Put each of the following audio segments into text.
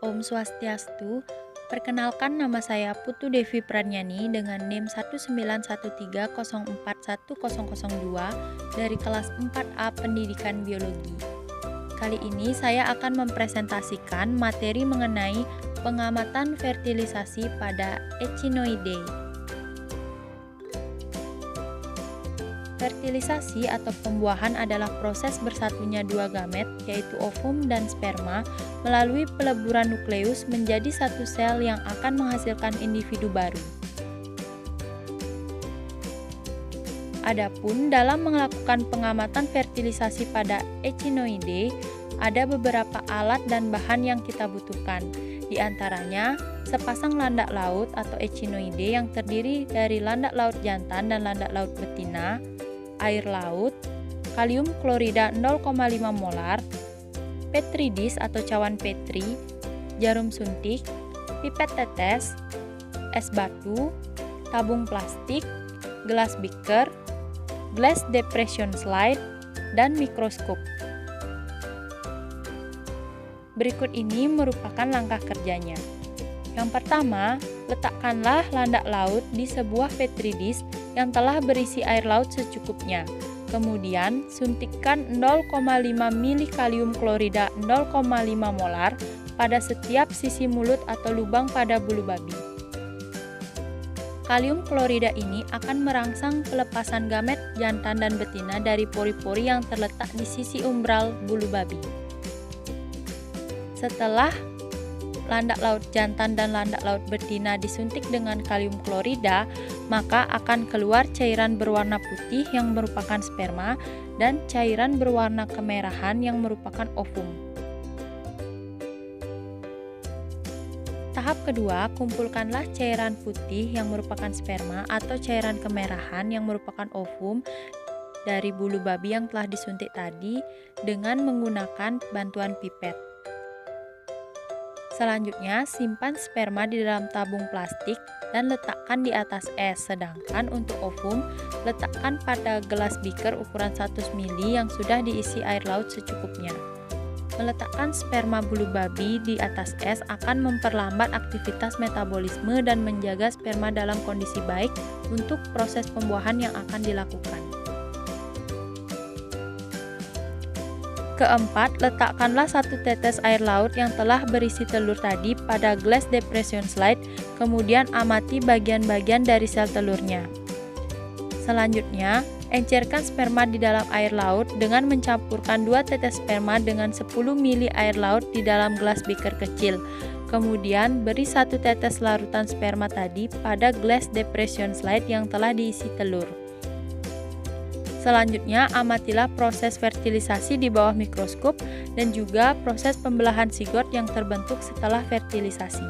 Om Swastiastu, perkenalkan nama saya Putu Devi Pranyani dengan NIM 191304102 dari kelas 4A Pendidikan Biologi. Kali ini saya akan mempresentasikan materi mengenai pengamatan fertilisasi pada Echinoideae. Fertilisasi atau pembuahan adalah proses bersatunya dua gamet, yaitu ovum dan sperma, melalui peleburan nukleus menjadi satu sel yang akan menghasilkan individu baru. Adapun dalam melakukan pengamatan fertilisasi pada Echinoideae, ada beberapa alat dan bahan yang kita butuhkan. Di antaranya, sepasang landak laut atau Echinoideae yang terdiri dari landak laut jantan dan landak laut betina, air laut, kalium klorida 0,5 molar, petri dish atau cawan petri, jarum suntik, pipet tetes, es batu, tabung plastik, gelas beaker, glass depression slide, dan mikroskop. Berikut ini merupakan langkah kerjanya. Yang pertama, letakkanlah landak laut di sebuah petri dish yang telah berisi air laut secukupnya. Kemudian, suntikkan 0,5 mili kalium klorida 0,5 molar pada setiap sisi mulut atau lubang pada bulu babi. Kalium klorida ini akan merangsang pelepasan gamet jantan dan betina dari pori-pori yang terletak di sisi umbral bulu babi. Setelah landak laut jantan dan landak laut betina disuntik dengan kalium klorida, maka akan keluar cairan berwarna putih yang merupakan sperma dan cairan berwarna kemerahan yang merupakan ovum. Tahap kedua, kumpulkanlah cairan putih yang merupakan sperma atau cairan kemerahan yang merupakan ovum dari bulu babi yang telah disuntik tadi dengan menggunakan bantuan pipet. Selanjutnya, simpan sperma di dalam tabung plastik dan letakkan di atas es. Sedangkan untuk ovum, letakkan pada gelas beaker ukuran 100 ml yang sudah diisi air laut secukupnya. Meletakkan sperma bulu babi di atas es akan memperlambat aktivitas metabolisme dan menjaga sperma dalam kondisi baik untuk proses pembuahan yang akan dilakukan. Keempat, letakkanlah satu tetes air laut yang telah berisi telur tadi pada glass depression slide, kemudian amati bagian-bagian dari sel telurnya. Selanjutnya, encerkan sperma di dalam air laut dengan mencampurkan 2 tetes sperma dengan 10 ml air laut di dalam gelas beaker kecil. Kemudian, beri 1 tetes larutan sperma tadi pada glass depression slide yang telah diisi telur. Selanjutnya, amatilah proses fertilisasi di bawah mikroskop dan juga proses pembelahan sigot yang terbentuk setelah fertilisasi.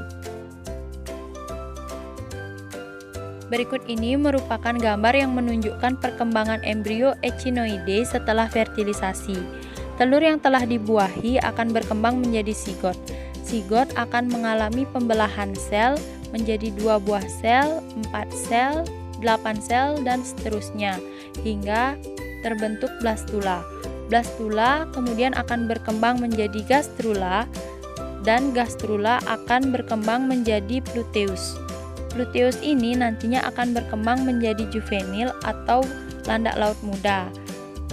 Berikut ini merupakan gambar yang menunjukkan perkembangan embrio Echinoideae setelah fertilisasi. Telur yang telah dibuahi akan berkembang menjadi sigot. Sigot akan mengalami pembelahan sel menjadi 2 buah sel, 4 sel, 8 sel, dan seterusnya, hingga terbentuk blastula. Blastula kemudian akan berkembang menjadi gastrula, dan gastrula akan berkembang menjadi pluteus. Pluteus ini nantinya akan berkembang menjadi juvenil atau landak laut muda.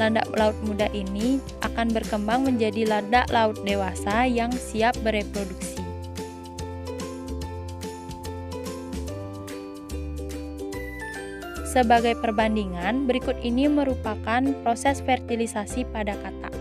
Landak laut muda ini akan berkembang menjadi landak laut dewasa yang siap bereproduksi. Sebagai perbandingan, berikut ini merupakan proses fertilisasi pada katak.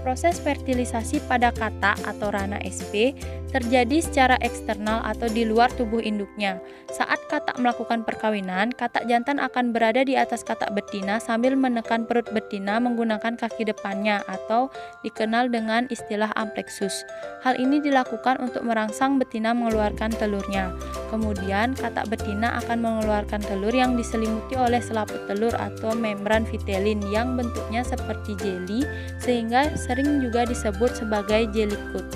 Proses fertilisasi pada katak atau rana SP terjadi secara eksternal atau di luar tubuh induknya. Saat katak melakukan perkawinan, katak jantan akan berada di atas katak betina sambil menekan perut betina menggunakan kaki depannya atau dikenal dengan istilah amplexus. Hal ini dilakukan untuk merangsang betina mengeluarkan telurnya. Kemudian, katak betina akan mengeluarkan telur yang diselimuti oleh selaput telur atau membran vitelin yang bentuknya seperti jeli, sehingga sering juga disebut sebagai jelly coat.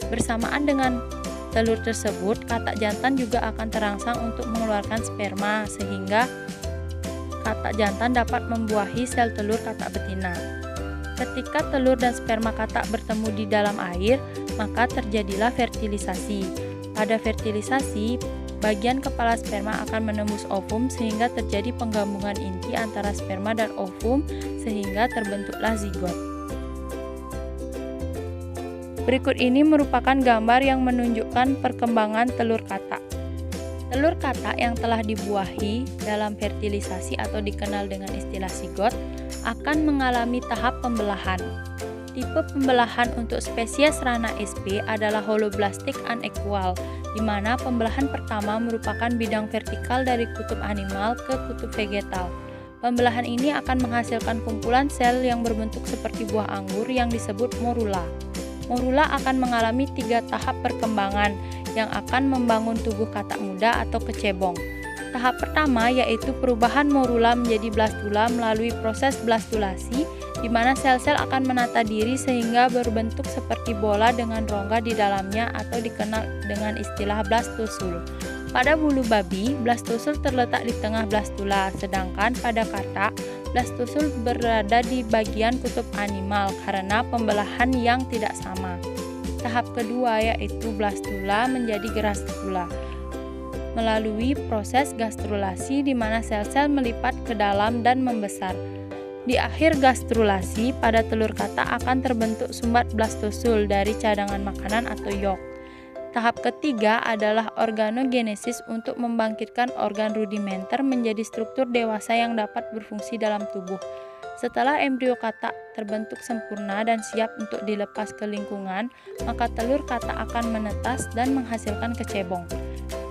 Bersamaan dengan telur tersebut, katak jantan juga akan terangsang untuk mengeluarkan sperma, sehingga katak jantan dapat membuahi sel telur katak betina. Ketika telur dan sperma katak bertemu di dalam air, maka terjadilah fertilisasi. Pada fertilisasi, bagian kepala sperma akan menembus ovum sehingga terjadi penggabungan inti antara sperma dan ovum sehingga terbentuklah zigot. Berikut ini merupakan gambar yang menunjukkan perkembangan telur katak. Telur katak yang telah dibuahi dalam fertilisasi atau dikenal dengan istilah zigot akan mengalami tahap pembelahan. Tipe pembelahan untuk spesies Rana sp adalah holoblastic unequal, di mana pembelahan pertama merupakan bidang vertikal dari kutub animal ke kutub vegetal. Pembelahan ini akan menghasilkan kumpulan sel yang berbentuk seperti buah anggur yang disebut morula. Morula akan mengalami 3 tahap perkembangan yang akan membangun tubuh katak muda atau kecebong. Tahap pertama yaitu perubahan morula menjadi blastula melalui proses blastulasi, di mana sel-sel akan menata diri sehingga berbentuk seperti bola dengan rongga di dalamnya atau dikenal dengan istilah blastosul. Pada bulu babi, blastosul terletak di tengah blastula, sedangkan pada katak, blastosul berada di bagian kutub animal karena pembelahan yang tidak sama. Tahap kedua yaitu blastula menjadi gastrula melalui proses gastrulasi di mana sel-sel melipat ke dalam dan membesar. Di akhir gastrulasi, pada telur katak akan terbentuk sumbat blastosul dari cadangan makanan atau yolk. Tahap ketiga adalah organogenesis untuk membangkitkan organ rudimenter menjadi struktur dewasa yang dapat berfungsi dalam tubuh. Setelah embrio katak terbentuk sempurna dan siap untuk dilepas ke lingkungan, maka telur katak akan menetas dan menghasilkan kecebong.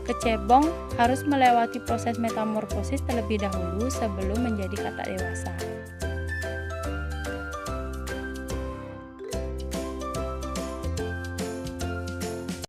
Kecebong harus melewati proses metamorfosis terlebih dahulu sebelum menjadi katak dewasa.